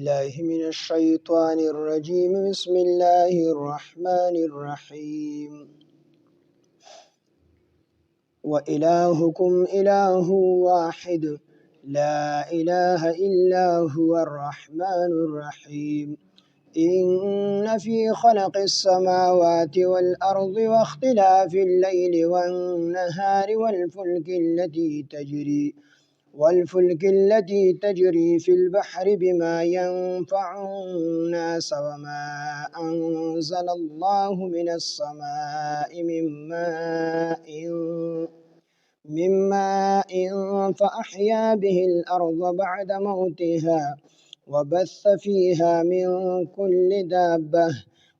بالله من الشيطان الرجيم. بسم الله الرحمن الرحيم. وإلهكم إله واحد لا إله إلا هو الرحمن الرحيم. إن في خلق السماوات والأرض واختلاف الليل والنهار والفلك التي تجري في البحر بما ينفع الناس وما أنزل الله من السماء من ماء فأحيا به الأرض بعد موتها وبث فيها من كل دابة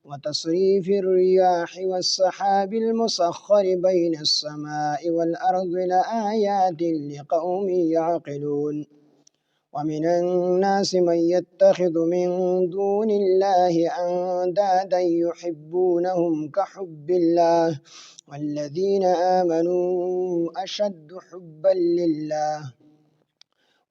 وتصريف الرياح والسحاب المسخر بين السماء والأرض لآيات لقوم يعقلون. ومن الناس من يتخذ من دون الله أندادا يحبونهم كحب الله والذين آمنوا أشد حبا لله.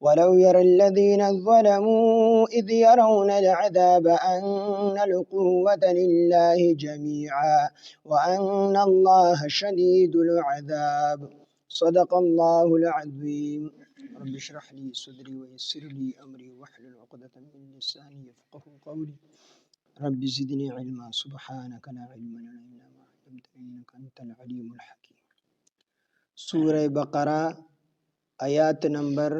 ولو يرى الذين ظلموا إذ يرون العذاب أن القوة لله جميعا وأن الله شديد العذاب. صدق الله العظيم. رب اشرح لي صدري ويسر لي أمري واحلل عقدة من لساني يفقهوا قولي. رب زدني علما. سبحانك لا علم لنا إلا ما علمتنا إنك أنت العليم الحكيم. سورة بقرة آیات نمبر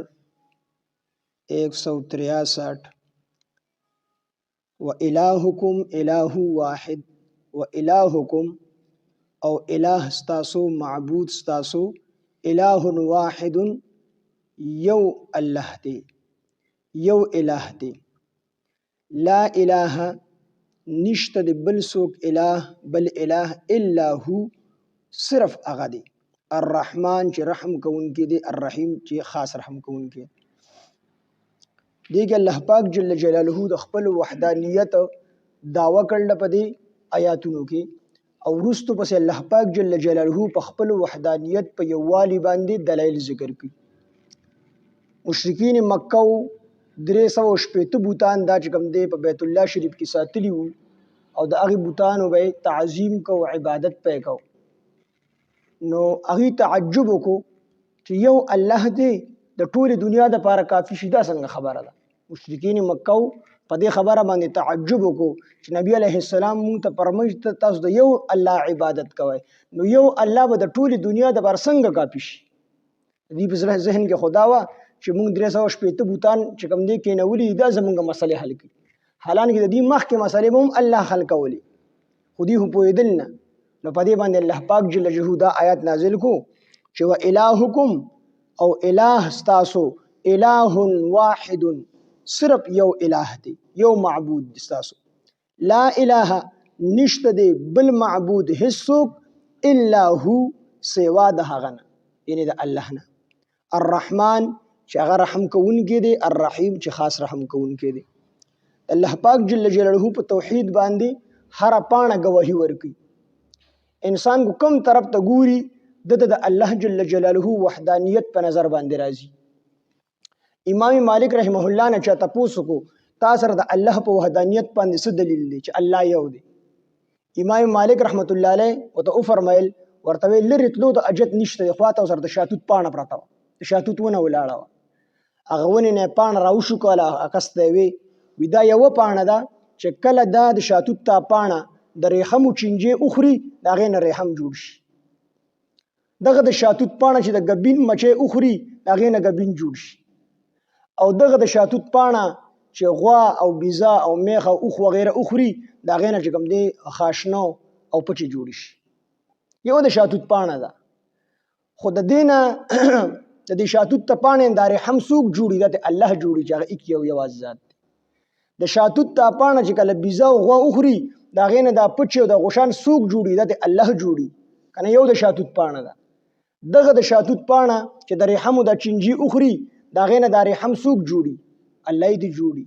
163. وإلهكم إله واحد. وإلهكم او الہ ستاسو معبود ستاسو الہ واحد یو اللہ دے یو الہ دے. لا الہ نشت دے بل سوک الہ بل الہ الا ہو صرف اغا دے. الرحمن چی رحم کون کے دے، الرحیم چی خاص رحم کون کے. دیگه الله پاک جل جلاله د خپل وحدانیت داوا کړل په دې آیاتونو کې، او وروستو پس الله پاک جل جلاله په خپل وحدانیت په یووالي باندې دلایل ذکر کړي. مشرکین مکه 360 بوتان دا چې کوم دی په بیت الله شریف کې ساتلی وو، او د هغې بوتانو به تعظیم کو، عبادت پې کو. نو هغې تعجب وکړو چې یو الله دی د ټول دنیا د پاره کافی شي. دا څنګه خبره ده؟ مشرکین مکه په دې خبره باندې تعجب وکړو چې نبی علیه السلام مونږ ته فرمایي ته تاسو د یو الله عبادت کوئ، نو یو الله به د ټول دنیا د پاره څنګه کافی شي؟ دې په ذهن کې خدا وا چې مونږ 360 بوتان چې کوم دی کېنولي دا زمونږ مسلې حل کړي، حالانکه د دې مخکې مسلې به هم الله حل کولې، خو دوی خو پوهېدل نه. نو په دې باندې الله پاک جل جلاله دا آیات نازل کو چې وإلهکم او الہ ستاسو الہ واحد صرف یو الہ دی، یو معبود دی ستاسو. لا الہ نشت دی بل معبود هیڅوک الا هو سوا د هغه نه، یعنی د الله نه. الرحمن چې هغه رحم کوونکی دی، الرحیم چې خاص رحم کوونکی دی. الله پاک جل جلاله په توحید باندې هر پاڼه گواهی ورکوي. انسان کو کم طرف ته ګوري د الله جل جلاله وحدانیت په نظر باندې راځي. امام مالک رحمه الله نه چا تاسو کو تاسو سره د الله په وحدانیت باندې څه دلیل دی چې الله یو دی؟ امام مالک رحمت الله علیه وته فرمایل ورته لری تلو د اجت نشته، خواته سره د شاتوت پاڼه پراته و، د شاتوت ونه ولاړه و، هغه ونې نه پاڼه راوشو کوله اکسته وی دا یو پاڼه ده چې کله دا د شاتوت تا پاڼه د ریحمو چینجې اخري دا غي نه ریحم جوړ شي. دغه د شاتوت پاڼه چې د غبین مچې اخري دا غي نه غبین جوړ شي، او دغه د شاتوت پاڼه چې غوا او بیزا او میخه اوخ وغیره اخري دا غي نه چې کوم دی خاشنو او پچې جوړ شي. یو د شاتوت پاڼه ده، خو د دینه د دې شاتوت ته پاڼه د ریحم سوق جوړي ده الله جوړي چې هغه یک یو ذات. د شاتوت ته پاڼه چې کله بیزا او غوا اخري دا غي نه د پچې او د غوشان سوق جوړي ده الله جوړي کنه. یو د شاتوت پاڼه ده، دغه د شاتوت پاڼه چې د ریحمو د چینجی اخري دا غي نه د ریحم سوق جوړي الله دې جوړي.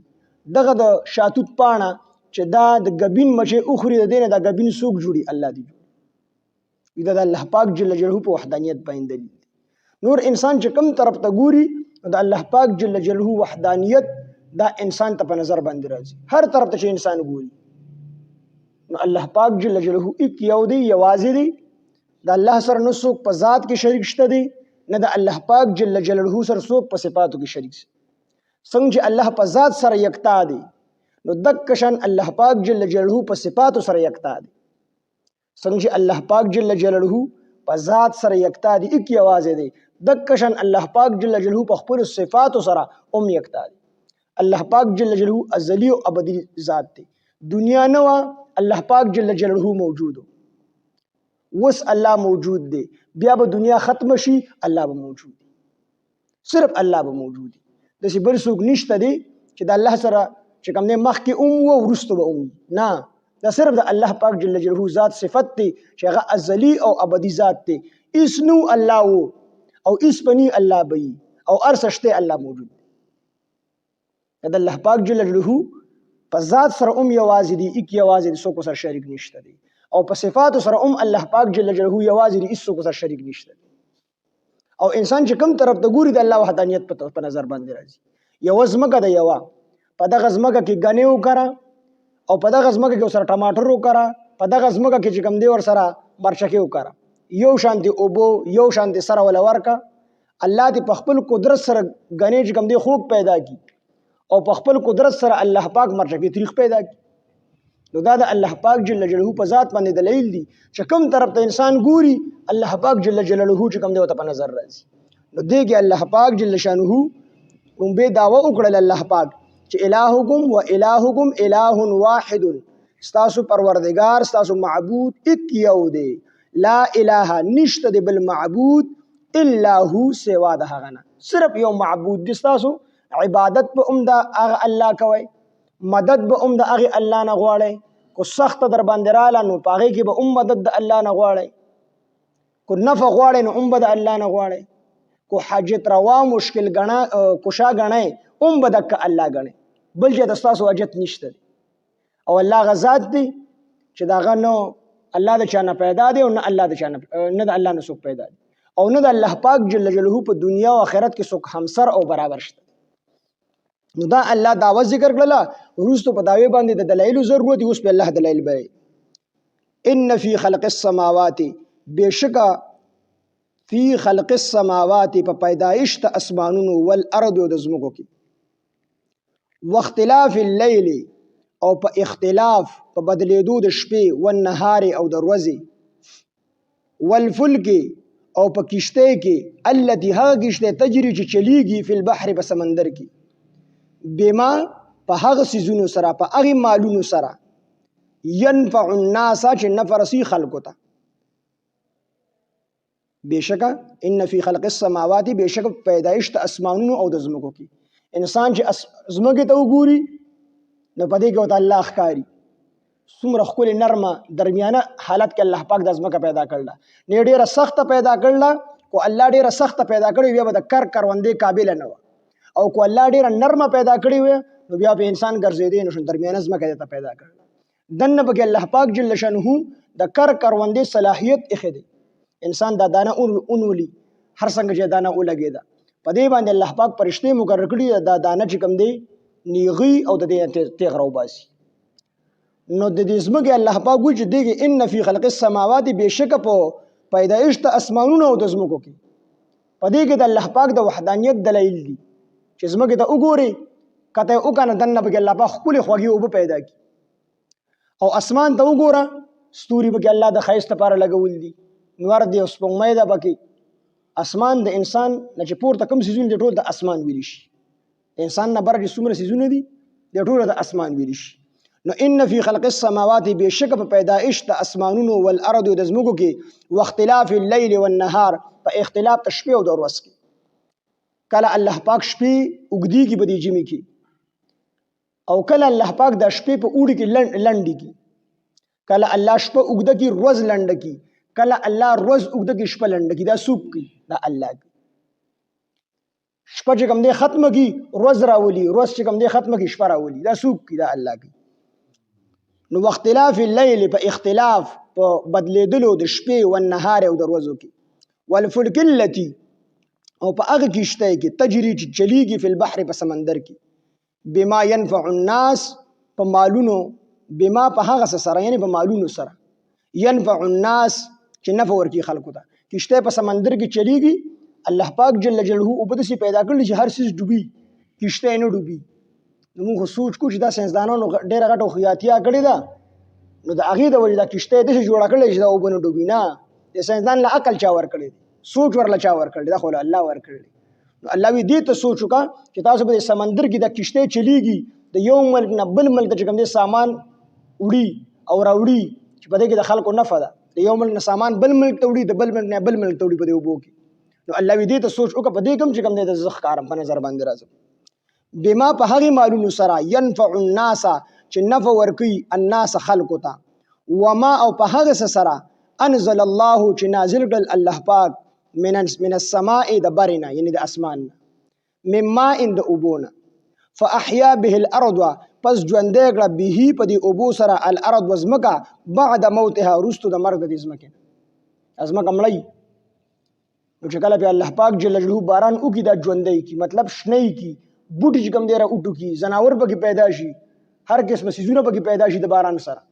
دغه د شاتوت پاڼه چې دا د غبین مچې اخري د دینه د غبین سوق جوړي الله دې جوړي. دا د الله پاک جل جلاله په وحدانیت باندې دلیل. نور انسان چې کوم طرف ته ګوري د الله پاک جل جلاله وحدانیت دا انسان ته په نظر باندې راځي، هر طرف ته چې انسان ګوري نو الله پاک جل جلاله یک یو دی، یوازې دی. د الله سره نه څوک په ذات کې شریک شته دی، نه د الله پاک جل جلاله سره څوک په صفاتو کې شریک شي. څنګه چې الله په ذات سره یکتا دی نو دک شان الله پاک جل جلاله په صفاتو سره یکتا دی. څنګه چې الله پاک جل جلاله په ذات سره یکتا دی، یک یوازې دی، دک شان الله پاک جل جلاله په خپل صفاتو سره یکتا دی. الله پاک جل جلاله ازلی او ابدی ذات دی. دنیا نه وا الله پاک جل جلاله موجود وس الله موجود دی، بیا به دنیا ختم شي الله به موجود دی، صرف الله به موجود دی. داسې بل څوک نشته دی چې د الله سره چې کوم دی مخکې و وروسته به نه، دا صرف د الله پاک جل جلاله ذات صفت دی چې هغه ازلی او ابدی ذات دی. ایس نو الله و او ایس پنی الله بی او ارسشته الله موجود دی. د الله پاک جل جلاله په ذات سره یوازې دی، یک یوازې دی، څوک سره شریک نشته دی. او په صفاتو سره الله پاک جل جلاله یوازې دی، څوک سره شریک نشته دی. او انسان چې کوم طرف ته ګوري د الله وحدانیت په نظر باندې راځي. یو ځمکه ده، یو په دغه ځمکه کې غنې وکړه او په دغه ځمکه کې سره ټماټر وکړه، په دغه ځمکه کې چې کوم دی ور سره مرچکې وکړه، یو شان دی اوبو یو شان دی سره ولا ورکا. الله دې په خپل قدرت سره غنې چې کوم دی خوږ پیدا کی او په خپل قدرت سره الله پاک مرچکې تاریخ پیدا کی. نو دا د الله پاک جل جلاله په ذات باندې دلیل دی چې کوم طرف ته انسان ګوري الله پاک جل جلاله چې کوم دی ته په نظر راځي. نو دیږي الله پاک جل شانه به داوا وکړل الله پاک چې الہکم و الہکم الہ واحد، ستاسو پروردگار ستاسو معبود یک یو دی، لا الہ نشته دی بل معبود الا هو سوا د هغه نه، صرف یو معبود دی ستاسو. عبادت به د هغه الله کوي، مدد به د هغه الله نه غواړي. کو سخت در باندې رااله نو پاغه کې به مدد د الله نه غواړي، کو نفع غواړي نو به د الله نه غواړي، کو حاجت روا مشکل غنا کوشا غنای به د الله غنای، بل چې د تاسو حاجت نشته. او الله غزاد دی چې دا غنو الله د چانه پیدا دی او نه الله د چانه نه د الله نه څوک پیدا دی او نه د الله پاک جل جلاله په دنیا او آخرت کې څوک همسر او برابر شته. نو دا الله دعوه ذکر کړله، وروسته په داوی باندې د دلایل ضرورت اوس په الله دلایل به ان فی خلق السماوات، بشکا فی خلق السماوات په پیدایش د اسمانونو والارض او د زمکو کې، واختلاف الليل او په اختلاف په بدلیدو د شپې، والنهار او د ورځې، والفلک او په کشته کې، التي هغه کشته تجری چې چلیږي فی البحر په سمندر کې، بما په هغه سيزونو سره په هغه مالونو سره، ينفع الناس چې نفع رسی خلقو ته. بشکه ان فی خلق السماوات، بشکه پیدایش د اسمانونو او د زمکو کې، انسان چې زمکه ته وګوري نو پدې کې وته الله ښکاری څومره ښکلې نرمه درمیانه حالت کې الله پاک د زمکه پیدا کړله، نه ډېره سخته پیدا کړله. کو الله ډېره سخته پیدا کړې بیا به د کروندې قابل نه و، او کو الله ډېره نرمه پیدا کړې وي نو بیا به انسان ګرځېدی نو درمیانه زمکه ته پیدا کړله. دنه به الله پاک جل شانه د کروندې صلاحیت اخیدي، انسان دا دانه اونولي هر څنګه چې دانه ولګېده په دې باندې الله پاک فرشتي مقرر کړي دا دانه چې کوم دی نیغي او د دې تیغ راوباسي. نو د دې زمکه الله پاک وایي چې دیږي ان فی خلق السماوات، بشک په پیدایش د اسمانونو او د زمکو کې، په دې کې د الله پاک د وحدانیت دلایل دي چې زمکه ته وګوري کته او کنه دنه به الله پاک خپل خوږي او پیدا کی، او اسمان ته وګوره ستوري به الله د خیست لپاره لګول دي، نور دی اوس په مېدا بکی. اسمان د انسان نه چې پورته کوم سيزونه دي ټول د اسمان ویل شي، انسان نه بر دي څومره سيزونه دي د ټول د اسمان ویل شي. نو ان فی خلق السماوات، بشک په پیدائش د اسمانونو والارض د زمکو کې، واختلاف الليل والنهار، په اختلاف د شپې او د ورځ کې، کله الله پاک شپې وګدي کې بدی جمی کې او کله الله پاک د شپې په اوړي کې لنډي کې، کله الله شپه وګده کې روز لنډ کې، کله الله روز وګده کې شپه لنډ کې، دا سوق کې دا الله کې. شپه چې کوم دی ختمه کې روز راولي، روز چې کوم دی ختمه کې شپه راولي، دا سوق کې دا الله کې. نو واختلاف الليل، په اختلاف په بدلیدلو د شپې او النهار او د ورځو کې، والفلک التي او په هغه کشته کې، تجری چې چلیږي فی البحر په سمندر کې، بما ينفع الناس په مالونو، بما په هغه سره یعنی په مالونو سره، ينفع الناس چې نفع ورکی خلکو ته. کشته په سمندر کې چلیږي، الله پاک جل جلاله او بده سي پیدا کړل چې هر څه ډوبي، کشته نه ډوبي. نو موږ سوچ کو چې دا ساينسدانانو ډېر غټو خیاتیا کړی دا، نو د هغې د وجې دا کشته داسې جوړه کړې چې دا اوبه نه ډوبي. نه، د ساينسدان له عقل چا ورکړی، سوچ ورله چا ورکړی؟ دا خو له الله ورکړی. نو الله وی دې ته سوچ وکړه چې تاسو په سمندر کې دا کشته چلیږي، د یو ملک نه بل ملک ته چې کوم دې سامان وړي او راوړي چې په دې کې د خلکو نفع ده، د یو ملک نه سامان بل ملک ته وړي، د بل ملک نه بل ملک ته وړي په دې اوبو کې. نو الله وی دې ته سوچ وکړه په دې کوم چې کوم دې د زخ کارم په نظر باندې راځم. بما په هغې مالونو سره ينفع الناس چې نفع ورکوي الناس خلکو ته، وما او په هغه سره انزل الله چې نازل کړل الله پاک من السماء د برنا یعنی د اسمان، من ماء د اوبونه، فاحیا به الارض پس ژوندې کړه به په دې اوبو سره الارض وزمکه بعد موتها رستو د مرګ د ځمکې ازمکه مړی. نو چې کله په الله پاک جل جلاله باران وکړي دا ژوندې کی مطلب شنه کی بوټي چې کوم دی را وټو کی زناور پکې پیدا شي، هر قسم سيزونه پکې پیدا شي د باران سره.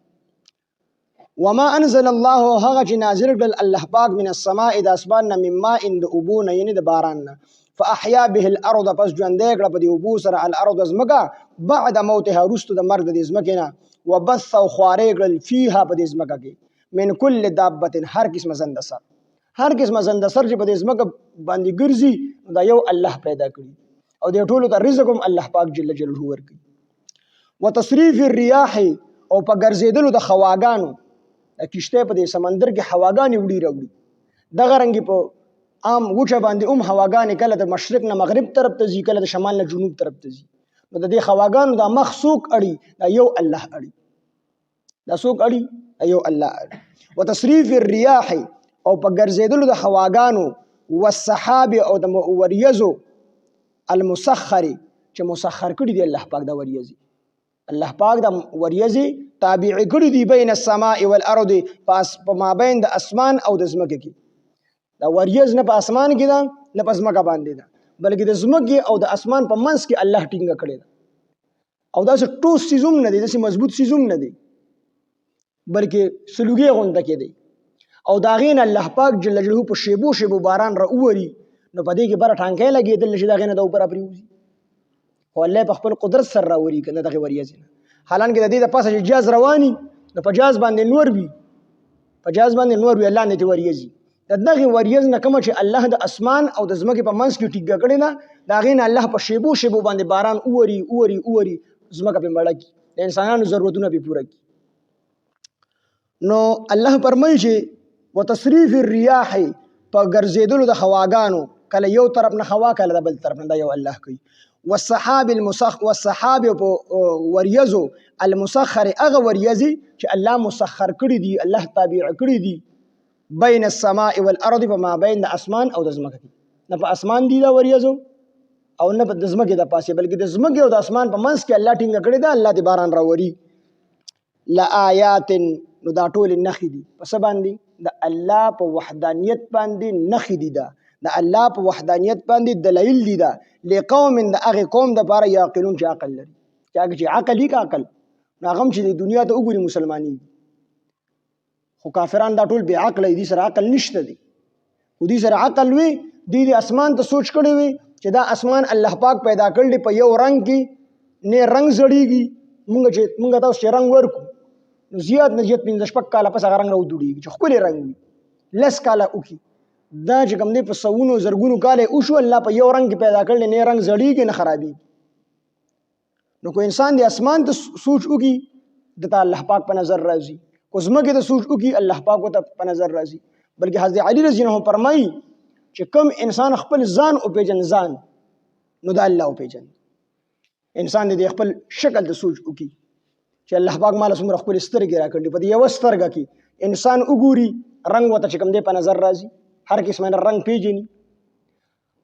وما انزل الله هغه چې نازل کړل الله پاک من السماء د اسمان نه، من ماء د اوبونه یعنی د باران نه، فاحیا به الارض پس ژوندې کړه په دې اوبو سره الارض ازمکه بعد موتها رستو د مرګ د ځمکې نه، وبث او خوارې کړل فيها په دې ځمکه کې من كل دابه هر قسم زنده سر، هر قسم زنده سر چې په دې ځمکه باندې ګرځي دا یو الله پیدا کړي او دې ټولو ته رزق هم الله پاک جل جلاله ورکړي. وتصریف الرياح او په ګرځېدلو د خواګانو، کشته په دې سمندر کې هواګانې وړي راوړي، دغه رنګ په عام وچه باندې هواګانې کله د مشرق نه مغرب طرف ته ځي، کله د شمال نه جنوب طرف ته ځي. نو د دې هواګانو دا مخ څوک اړي؟ دا یو الله اړي. دا څوک اړي؟ یو الله اړي. وتصریف الرياح او په ګرځېدلو د هواګانو، والسحاب او د وریځو، المسخر چې مسخر کړي دی الله پاک دا وریځي، الله پاک دا وریځي تابع کړي دی بین السماء والارض په مابین د اسمان او د ځمکې کې. دا وریځ نه په اسمان کې ده نه په ځمکه باندې ده، بلکې د ځمکې او د اسمان په منځ کې الله ټینګه کړې ده. او داسې ټوس سیزوم نه دی، داسې مضبوط سیزوم نه دی، بلکې سلوګې غونډه کې دی. او دا غین الله پاک جل جلاله په شیبو شیبو باران را اوري، نو په دې کې بره ټانکۍ لګېدل چې دا غینه د اوپر پرېوځي، خو الله په خپل قدرت سره راوري کنه دغه وریځې نه. حالانکه د دې د پاسه چې جاز رواني نو په جاز باندې نور وي، په جاز باندې نور وي، الله نه دې وریځي. دغه وریځ نه کوم چې الله د اسمان او د ځمکې په منځ کې ټیګه کړې ده، دا غین الله په شیبو شیبو باندې باران اوري اوري اوري، ځمکه په مړه کی، د انسانانو ضرورتونه به پوره کی. نو الله فرمایي چې وتصریف الرياح په ګرځېدلو د هواګانو، کله یو طرف نه هوا کله د بل طرف نه، دا یو الله کوي. والسحاب والسحاب په وریځو المسخر هغه وریځي چې الله مسخر کړي دي، الله تابع کړي دي بین السماء والارض په ما بین د اسمان او د ځمکې کې. نه په اسمان دي دا وریځو او نه په د ځمکې د پاسه، بلکې د ځمکې او د اسمان په منځ کې الله ټینګه کړي ده، الله دې باران راوري. لآیات نو دا ټول نخې دي په څه باندې؟ د الله په وحدانیت باندې نخې دي، دا د الله په وحدانیت باندې دلایل دي، دا لقوم د هغې قوم دپاره یعقلون چې عقل لري، چې عقل یې که عقل نو هغه هم چې د دنیا ته وګوري مسلمانېږي. خو کافران دا ټول بې عقله دي، سره عقل نشته دی. خو دې سره عقل وي، دې اسمان ته سوچ کړی وي چې دا اسمان الله پاک پیدا کړی په یو رنګ کې، نه رنګ زړیږي. مونږ تاسو چې رنګ ورکو نو زیات نه زیات 15-16 کاله پس هغه رنګ راودوړېږي چې ښکلی رنګ وي، 10 کاله وکړي. دا چې کوم دی په سوونو زرګونو کاله وشو، الله په یو رنګ کې پیدا کړلی، نه رنګ زړیږي نه خرابېږي. نو کو انسان د اسمان ته سوچ وکړي دته الله پاک په نظر راځي، کو ځمکې ته سوچ وکړي الله پاک ورته په نظر راځي. بلکې حضرت علي رضی الله عنه فرمایي چې کوم انسان خپل ځان وپېژن ځان نو د الله وپېژن. انسان دې خپل شکل ته سوچ وکړي چې الله پاک ماله څومره ښکلې سترګې راکړلې، په دې یوه سترګه کې انسان وګوري رنګ ورته چې کوم دی په نظر راځي، هر قسمه رنګ پیژني،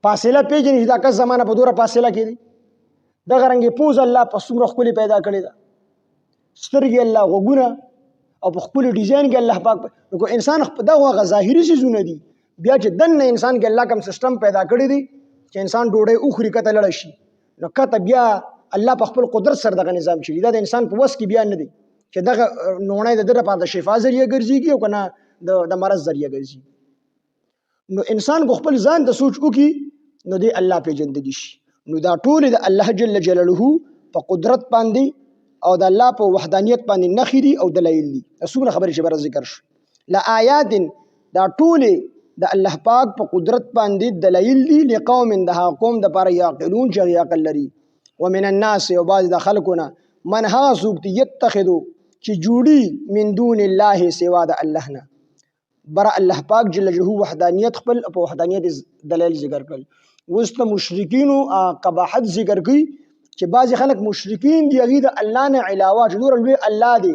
فاصله پیژني چې دا کس زمانه په دوره فاصله کې دی. دغه رنګ پوز الله په څومره ښکلې پیدا کړې ده، سترګې الله، غوږونه، او په ښکلې ډیزاین کې الله پاک. نو کو انسان دغه هغه ظاهري څیزونه دي، بیا چې دننه انسان کې الله کوم سیستم پیدا کړی دی چې انسان ډوډۍ وخوري کته لړه شي، نو کته بیا الله په خپل قدرت سره دغه نظام چلی دا د انسان په وس کې بیان نه دی چې دغه نوڼې د لپاره د شفا ذریعہ ګرځيږي او کنه د مرض ذریعہ ګرځي. نو انسان کو خپل ځان ته سوچ وکي نو دی الله پیژندل شي. نو دا ټول د الله جل جلاله په قدرت باندې او د الله په وحدانیت باندې نخې دي او دلایل دي. څومره خبرې چې بر ذکر شو لا آیات دا ټول د الله پاک په قدرت باندې دلایل دي لقوم ده قوم د پر یعقلون چې عقل لري. ومن الناس او بعض د خلقنا من ها سوق يتخذو چې جوړي من دون الله سوا د الله نه بر الله پاک جل جلاله وحدانیت خپل په وحدانیت دلایل ذکر کړل. وست مشرکین قباحت ذکر کړي چې بعض خلک مشرکین دي هغه د الله نه علاوه جوړ لوی الله دی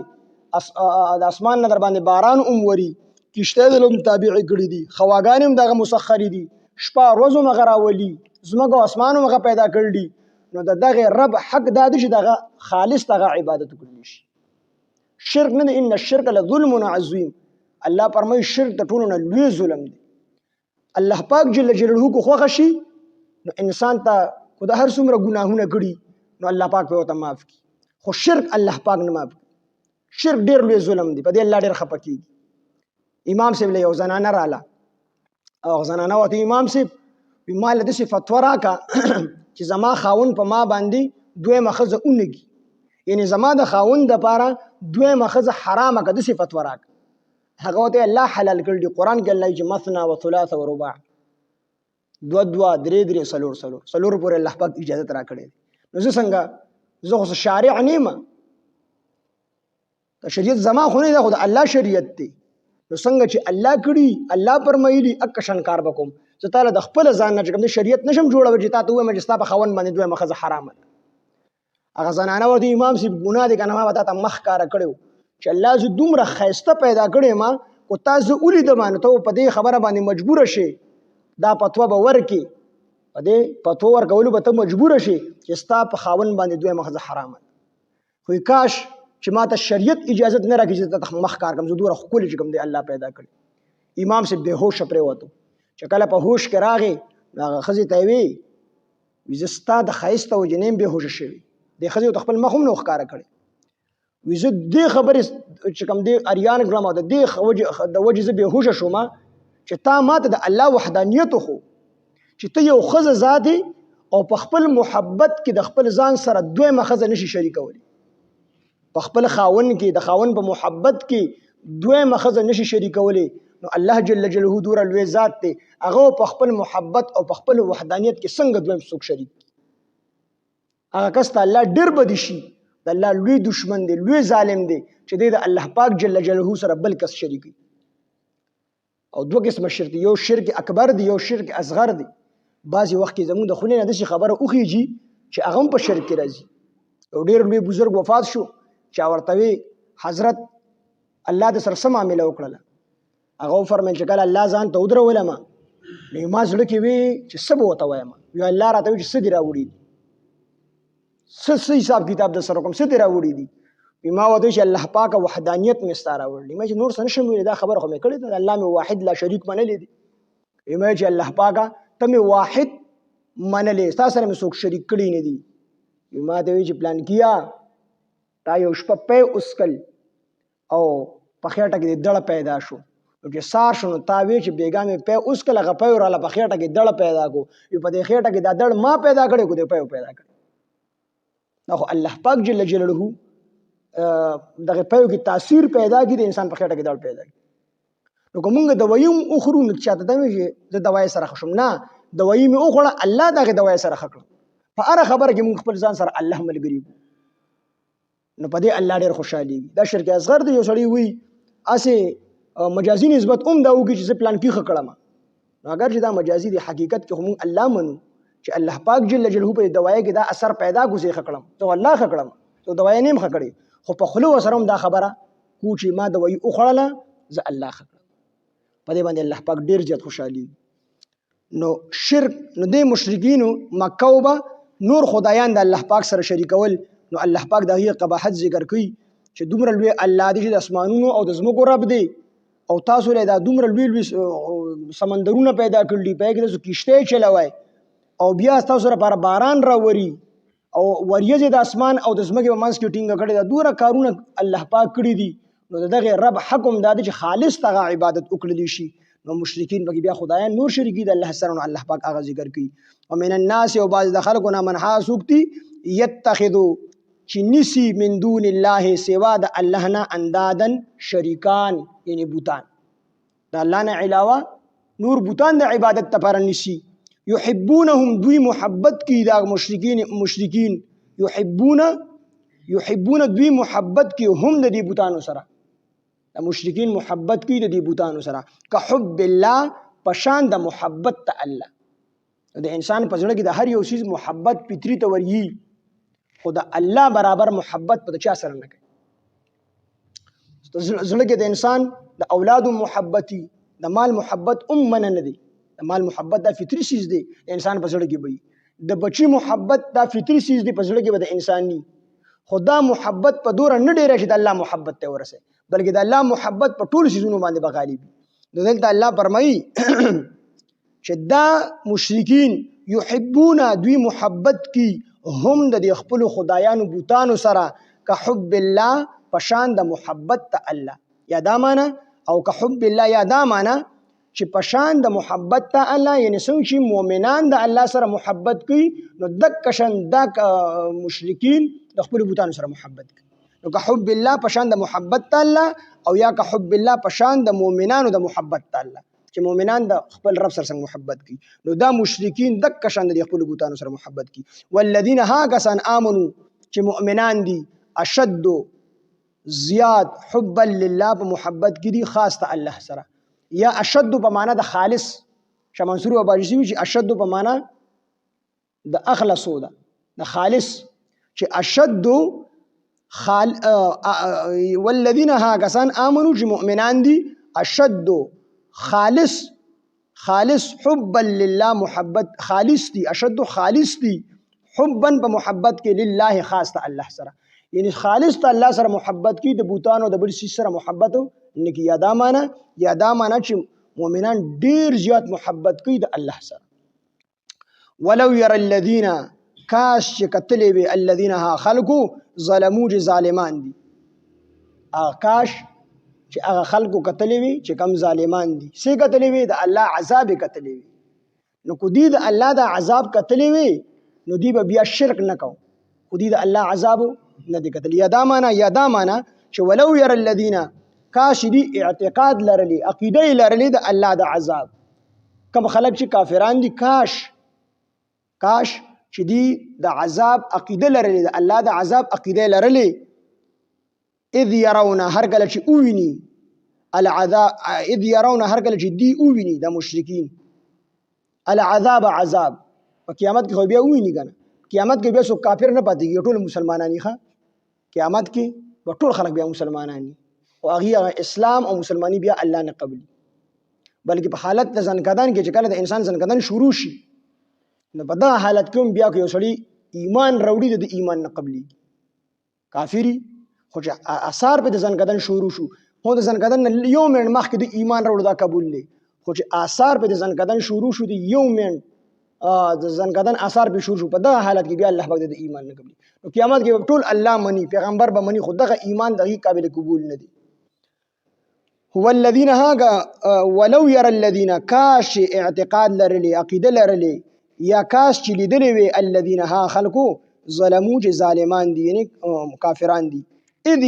د اسمان نه در باندې باران وری کشته د لوم تابع کړي دي خواګان هم دغه مسخر دي شپه ورځو مغراولي زمګو اسمانو مغه پیدا کړل نو دغه رب حق د دې دغه خالص دغه عبادت کړی شي. شرک نه ان الشرک لظلم عظیم. الله فرمایي شرک د ټولو نه لوی ظلم دی. الله پاک جل جلاله کو خوښ شي نو انسان ته خدای هر څومره ګناهونه کړي نو الله پاک به وته معاف کړي خو شرک الله پاک نه معاف کړي. شرک ډیر لوی ظلم دی په دې الله ډیر خپه کیږي. امام صاحب له یو زنانه رااله او زنانه وته امام صاحب مال د فتوا راکا چې زما خاون په ما باندې دوی مخزه اونګي یعنی زما د خاون د پاره دوی مخزه حرامه کده صفت وراک هغه ته الله حلال کړی قرآن کې الله چې مثنا و ثلاث و رباع دو دو درې درې سلور پورې الله پاک اجازه را کړی. نو زه څنګه زه خو شارع نیمه شریعت زما خو نه ده خو د الله شریعت دی. نو څنګه چې الله کړی الله فرمایلی اکشن کار وکم زه تعالی د خپل ځان نه کوم شریعت نشم جوړول چې تاسو وې مجستا په خوند باندې دوی مخزه حرامه هغه زنانه ورته امام سی ګناه دي کنه ما وتا ته مخ کار کړو چې الله ز دومره خیسته پیدا کړې ما کو تاسو ولید مانه ته په دې خبره باندې مجبور شي دا پتو به ورکی په دې پتو ورکول به ته مجبور شي چې ستا په خاون باندې دوی مخزه حرامه خو کاش چې ما ته شریعت اجازه نه راکړي چې ته مخ کار کوم زه دوره خپل چې کوم دی الله پیدا کړی. امام سی به هوش پرې وته چې کله په هوش کې راغی هغه خزي ته وی وزستا د خیسته او جنیم به هوش شوی د خزي خپل مخ هم نو ښکارا کړي وزه دې خبره چې کوم دی اریان ګرام د دې وجه زه به هوش شوم چې تا ماته د الله وحدانیت خو چې ته یو خزه زادي او په خپل محبت کې د خپل ځان سره دوی مخزه نشي شریکولی په خپل خاون کې د خاون په محبت کې دوی مخزه نشي شریکولی نو الله جل جلاله دور لوی ذات دی هغه په خپل محبت او په خپل وحدانیت کې څنګه دوی څوک شریک هغه کس ته الله ډیر بدی شي د الله لوی دشمن دی لوی ظالم دی چې د الله پاک جل جلاله سره بل کس شریک او دوه قسم شرک یو شرک اکبر دی یو شرک اصغر دی. بعضی وخت کې زموږ د خلینو د شي خبره اوخیږي چې هغه په شرک راځي. یو ډیر لوی بزرګ وفات شو چې ورته حضرت الله د سره سم عامله وکړه هغه فرمایي چې کله الله ځان ته ودرول ما نو ما زړه کې وی چې سبو وته وایم یو الله راته چې سدي راوړي څه حساب کتاب د سره کوم سدي راوړي دي ما وته چې الله پاک وحدانیت مستاره وړي ما چې نور څه نشم ویل دا خبره خو مې کړې ده الله مې واحد لا شریک منلې دي ما چې الله پاک ته مې واحد منلې تاسو سره مې څوک شریک کړی نه دي ما ته چې پلان کیا تا یو شپه په اسکل او په خېټه کې دړه پیدا شو چې سار شنو تا وی چې بیګا مې په اسکل هغه په وراله په خېټه کې دړه پیدا کو یو په دې خېټه کې دا دړ ما پیدا کړې کو دې په پیدا کړ نو الله پاک جل جلاله دغه پيو کې تاثیر پیدا کی د انسان په خېټه کې دړ پیدا کی نو کومه دوايم اخرو نه چاته دا چې د دوايي سره خشم نه دوايي مې اخړه الله دغه دوايي سره خکړه په هر خبره کې موږ خپل ځان سره الله ملګری نو په دې الله ډېر خوشالي دا شرک اصغر دی یو سړی وي اسه مجازي نسبت دا وږي چې پلان کې خکړم اگر چې دا مجازي دی حقیقت کې هم الله منو چې الله پاک جل جلاله په دوايي کې دا اثر پیدا کوزي خکړم ته الله خکړم ته دوايي نیم خکړي خو په خلو سره دا خبره کو چې ما دوايي اخړله ز الله خکړم په دې باندې الله پاک ډېر زیات خوشالي نو شرک نو د مشرکینو مکه وبا نور خدایان د الله پاک سره شریکول نو الله پاک دغه قباحت ذکر کوي چې دومره لوی الله دی د اسمانونو او د زمکو رب دی او تاسو له دا دومره لوی سمندرونه پیدا کړل په کې د کشته چلوي او بیا تاسو لپاره باران راوري او وریځې د اسمان او د ځمکې په منځ کې ټینګه کړې ده، دومره کارونه الله پاک کړي دي، نو دغه رب حکم دا دی چې خالص دغه عبادت وکړلی شي. نو مشرکین پکې بیا خدایان نور شریک دي د الله سره، نو الله پاک هغه ذکر کوي. ومن الناس، او بعض د خلکو نه، من ها څوک دي یتخذو چې نیسي من دون الله سوا د الله نه اندادن شریکان، یعنی بوتان، د الله نه علاوه نور بوتان د عبادت لپاره نیسي. یحبونهم، دوی محبت کی دا مشرکین یحبون دوی محبت کی هم د دې بوتانو سره، د مشرکین محبت کی د دې بوتانو سره، که حب الله، پشان د محبت ته الله. د انسان په زړه کې د هر یو چیز محبت فطری ته ورغي، خو د الله برابر محبت په چا سره نه کوي. زړه کې د انسان د اولاد محبتي، د مال محبت منه نه دی، د مال محبت دا فطری چیز دی، د انسان په زړه کې وي. د بچی محبت دا فطری چیز دی، په زړه کې به د انسان ني، خدا محبت په دوره نه ډیره چې د الله محبت ته ورسه، بلکې د الله محبت په ټول شیزونو باندې بغالي. دلته الله فرمایي چې دا مشرکین یحبون، دوی محبت کی هم د خپل خدایانو بوتانو سره، که حب الله، پشان د محبت ته الله. یا دا معنا، او که حب الله، یا دا معنا چې پشان د محبت ته الله، یعنی څنګه چې مؤمنان د الله سره محبت کوي، نو دک شان د مشرکین د خپل بوتانو سره محبت کوي. نو که حب الله پشان د محبت ته الله، او یا که حب الله پشان د مؤمنانو د محبت ته الله، چې مؤمنان د خپل رب سره محبت کوي، نو دا مشرکین دک شان د خپل بوتانو سره محبت کوي. والذین ها کسان آمنو، چې مؤمنان دي، اشد زیاد حبا لله، په محبت کې دي خاص ته الله سره. یا اشد په معنا د خالص، شاه منصور وباجي چې اشد په معنا د اخلصو ده، د خالص، چې اشد والذین ها کسان آمنو، چې مؤمنان دي، اشد خالص حبا لله، محبت خالص دي، اشد خالص دي، حبا په محبت کې لله خاص ته الله سره، یعنی خالص ته الله سره محبت کی، د بوتانو د بل شي سره محبت نه کی. یا دا معنا چې مؤمنان ډیر زیات محبت کوي د الله سره. ولو ير الذين، کاش چې کتلې وي، الذين ها خلقو ظلمو، چې ظالمان دي، کاش چې هغه خلقو کتلې وي چې کم ظالمان دي، څه کتلې وي؟ د الله عذاب کتلې وي. نو کو دي د الله د عذاب کتلې وي، نو دی به بیا شرک نه کو، خو دي د الله عذاب نه دی کتل. یا دا معنا چې ولو ير الذين، کاش دی اعتقاد لرلی، عقیده لرلی د الله د عذاب، کم خلق چې کافران دي، کاش چې دی د عذاب عقیده لرلی، د الله د عذاب عقیده لرلی. اذ يرون، هر کله چې اوویني العذاب، اذ يرون، هر کله چې دی اوویني د مشرکین العذاب، عذاب په قیامت کې خو بیا اوویني کنه، قیامت کې بیا څوک کافر نه پاتېږي، ټول مسلمانانی ښه، قیامت کې به ټول خلک بیا مسلمانانی، او هغه اسلام او مسلمانی بیا الله نه قبلي. بلکې په حالت د ځنکدن کې چې کله د انسان ځنکدن شروع شي، نو په دغه حالت کې بیا که یو سړی ایمان راوړي، د ایمان نه قبلي کافری، خو چې اثار په د ځنکدن شروع شو، خو د ځنکدن یو منټ مخکې د ایمان راوړو دا قبول دی، خو چې اثار په د ځنکدن شروع شو، د یو منټ د ځنکدن اثار به شروع شو، په دغه حالت کې بیا الله پاک د ایمان نه قبلي. نو قیامت کې ټول الله مني، پیغمبر به مني، خو دغه ایمان دغه قابل قبول نه دی. هو الذين هاغا ولو ير الذين، کاش اعتقاد لرلی، عقیده لرلی، یا کاش چې لیدلی وي الذين ها خلقو ظلمو، چې ظالمان دي، یعنی کافران دي، اذ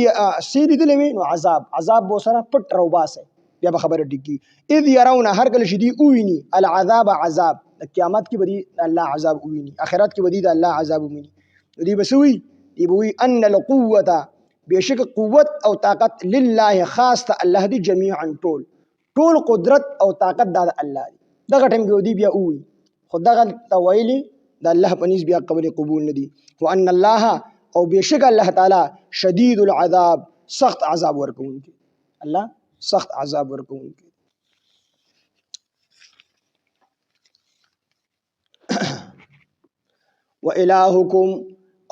سی لیدلی وي، نو عذاب بو سره پټ روباسه، بیا به خبره ټیکی. اذ يرون، هر کله چې دی اوویني العذاب، عذاب د قیامت کې بدی الله عذاب اوویني، اخرت کې بدی د الله عذاب اوویني، دی بسوي، دی بوي ان القوه، بشک قوت او طاقت لله خاص ته الله دی، جميعا ټول قدرت او طاقت د الله دی. دغه ټیم کې دی بیا اووي، خو دغه تویلی د الله پنيز بیا قبول نه دی. وان الله، او بشک الله تعالی شدید العذاب، سخت عذاب ورکوونکی، الله سخت عذاب ورکوونکی. وإلهكم،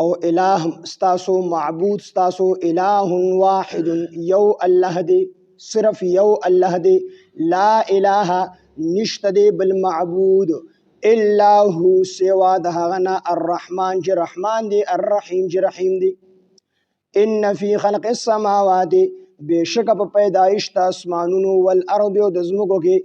او الہ ستاسو، معبود ستاسو، الہ واحد، یو اللہ دے، صرف یو اللہ دے، لا الہ نشت دے بالمعبود الا هو سوا د هغه نه الرحمن چې رحمان دی الرحیم چې رحیم دی. ان فی خلق السماوات بشک په پیدایش د اسمانونو والارض او د زمکو کې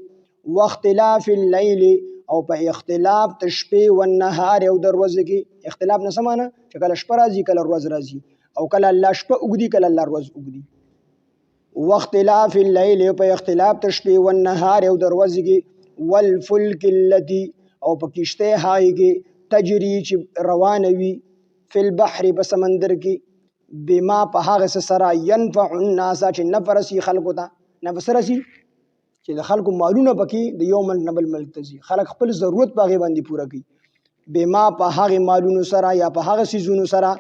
واختلاف الليل او په اختلاف د شپې او النهار او د ورځې کې. اختلاف نه سمانه چې کله شپه راځي کله ورځ راځي او کله الله شپه اوږدي کله الله ورځ اوږدي. واختلاف الليل په اختلاف د شپې او النهار او د ورځې کې والفلك التي او په کشته هاي کې تجري چې روانه وي فی البحر په سمندر کې بما په هغه سره ينفع الناس چې نفرسي خلقو ته نفسرسي چې د خلکو مالونه پکې د یو ملک نه بل ملک ته ځي خلک خپل ضرورت په هغې باندې پوره کوي. بما په هغې مالونو سره یا په هغه څیزونو سره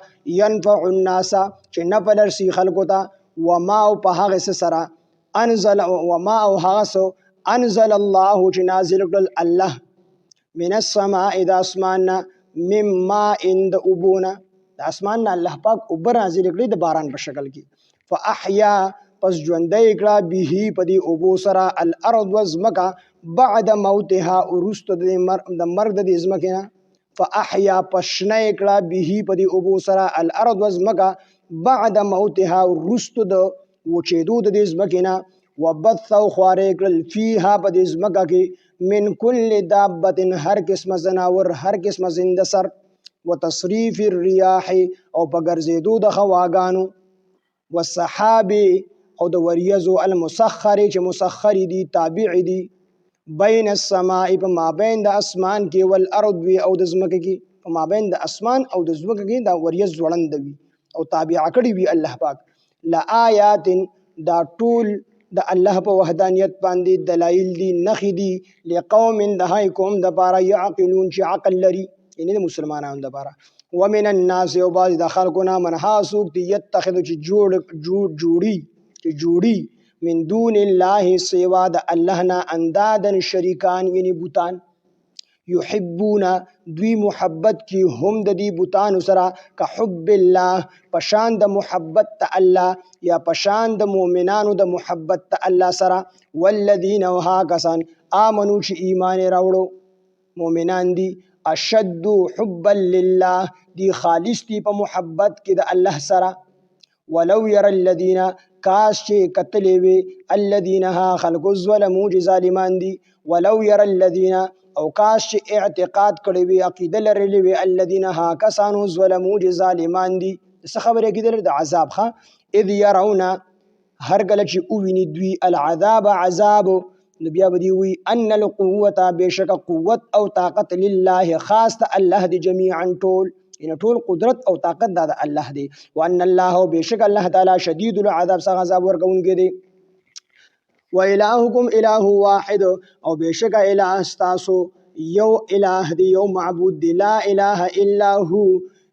ينفع الناس چې نفع لرسي خلکو ته وما او په هغه سره انزل وما او هغه څه انزل الله چې نازل کړل الله من السماء د اسمان نه مما اند ابونا د اسمان نه الله پاک اوبه نازل کړي د باران په شکل کې فاحیا پس ژوندی کړه به په دې اوبو سره الارض وزمکه بعد موتها وروسته د مرګ د دې ځمکې نه فاحیا پس شنه کړه به په دې اوبو سره الارض وزمکه بعد موتها وروسته د وچېدو د دې ځمکې نه وبث او خوارې کړل فیها په دې ځمکه کې من کل دابة هر قسمه زناور هر قسمه زنده سر وتصریف الرياح او په ګرځېدو د هواګانو والسحاب او د وریځو المسخر چې مسخر دي تابع دي بین السماء په مابین د اسمان کې والارض وی او د ځمکې کې په مابین د اسمان او د ځمکې کې دا وریځ ځوړند وي او تابع کړي وي الله پاک لآیات دا ټول د الله په وحدانیت باندې دلایل دي نخې دي لقوم د هاي قوم د پاره يعقلون چې عقل لري یعنی د مسلمانانو د پاره ومن الناس او بعض د خلقنا من حاسوک دي يتخذ چې جوړي من دون الله سوا د الله نه اندادن شریکان یعنی بوتان يحبون دوی محبت کی هم د دې بوتانو سره که حب الله پشان د محبت ته الله یا پشان د مؤمنانو د محبت ته الله سره والذین وها کسان آمنو چې ایمان راوړو مؤمنان دي اشد حبا لله دی خالص دی په محبت کې د الله سره ولو ير الذين کاش چې قتلې وي الذين ها خلق ظلموا ظالمان دي ولو ير الذين او کاش چې اعتقاد کړی وي عقیده لرلې وي الذين ها کسانو ظلموا ظالمان دي څه خبره کېدل د عذاب ښه اذ يرون هر کله چې وویني دوی العذاب عذاب نو بیا به دوی وي ان القوه بشک قوت او طاقت لله خاص ته الله دی جميعا ټول ان ټول قدرت او طاقت د الله دی وان الله بشک الله تعالی شدید العذاب څخه عذاب ورکوونکی دی وإلهكم إله واحد او بشک اله استاسو یو اله دی یو معبود دی لا اله الا هو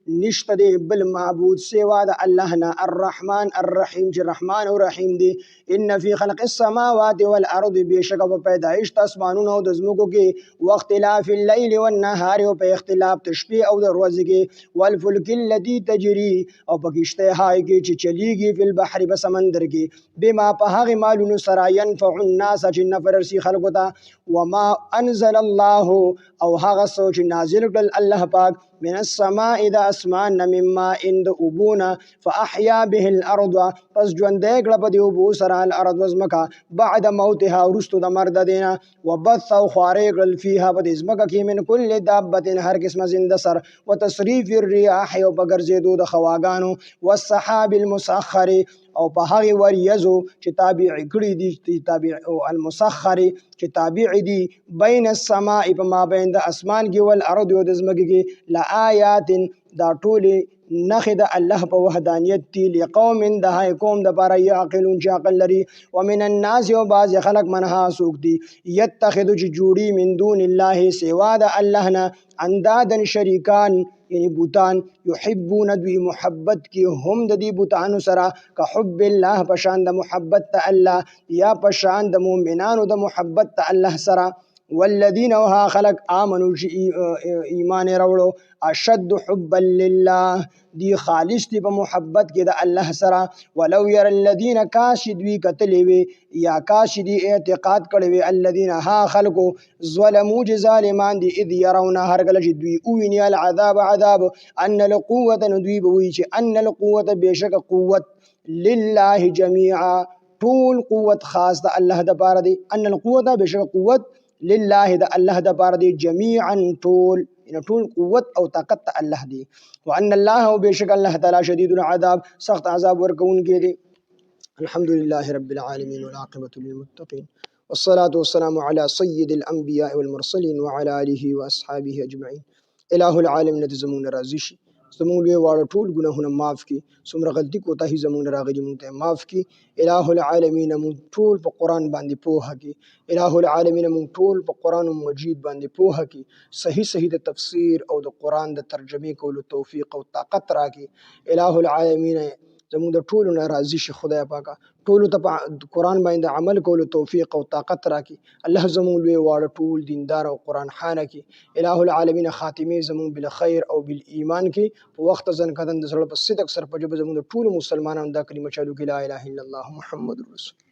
نشته دی بل معبود سوا د الله نه الرحمن الرحیم چې رحمان او رحیم دی ان فی خلق السماوات والارض بشک په پیدایش د اسمانونو او د ځمکو کې واختلاف الليل والنهار او په اختلاف د شپې او د ورځې کې والفلک التي تجري او په کشته هاي کې چې چلیږي په البحر په سمندر کې بما په هغه مالونو سره ينفع الناس چې نفرسي خلقو ته وما انزل الله او هغه سوچ نازل کړل الله پاک من السماء د اسمان مما اند ابونا فاحيا به الارض پس ژوند کړه په دې ابو سره الارض وزمکا بعد موتها ورستو د مرد دینا وبث او خوارې کړل فيها په دې زمکا کې من کل دابه هر قسمه زنده سر وتصريف الرياح او بغرزیدو د خواګانو والسحاب المسخر او په هغه وریځو چې تابع کړي دي تابع او المسخر چې تابع دي بین السماء په مابین د اسمان کې ول ارض او د زمکه کې لآیات دا ټول نخې د الله په وحدانیت دی لقوم د هاي قوم د بار يعقلون چې عقل لري ومن الناس او بعض خلق منها سوق دي يتخذ جوړي من دون الله سوا د الله نه اندادن شریکان یعنی بوتان يحبون دوی محبت کی هم د دې بوتانو سره که حب الله پشان د محبت ته الله یا پشان د مؤمنانو د محبت ته الله سره والذین وها خلق آمنو چې ایمان راوړو اشد حبا لله دی خالص دی په محبت کې د الله سره ولو ير الذين کاشد وی کتلی وی یا کاشدی اعتقاد کړی وی الذين ها خلقو ظلموا ظالمان دی اذ يرون هرګل چې دوی او ویني العذاب عذاب ان القوه ندوی بوي چې ان القوه بشک قوت لله جميعا طول قوت خاص د الله د پاره دی ان القوه بشک قوت لله د الله د پاره دی جميعا طول ان طول قوت او طاقت الله دی وان الله بشک الله تعالی شدید العذاب سخت عذاب ورکون کې دی الحمد لله رب العالمين والعاقبة للمتقين والصلاة والسلام على سيد الأنبياء والمرسلين وعلى آله وأصحابه أجمعين إله العالم نتزمون رازشي زمون لوی واړه ټول ګناهونه معاف کړي څومره غلطي کوتاهي زمون راغلي مونږ ته معاف کړي الہ العالمین مونږ ټول په قرآن باندې پوهه کړي الہ العالمین مونږ ټول په قرآن مجید باندې پوهه کړي صحیح د تفسیر او د قرآن د ترجمې کولو توفیق او طاقت راکړي الہ العالمین زموږ د ټولو نه راضي شي خدای پاکه ټولو ته په قرآن باندې عمل کولو توفیق او طاقت راکړي الله زموږ لوی واړه ټول دیندار او قرآن خانه کې الہ العالمین خاتمه زموږ بالخیر او بالایمان کې په وخت ځن کدن د زړه په صدق سره په جبه زموږ د ټولو مسلمانانو دا کلمه چالو کې لا اله الا الله محمد رسول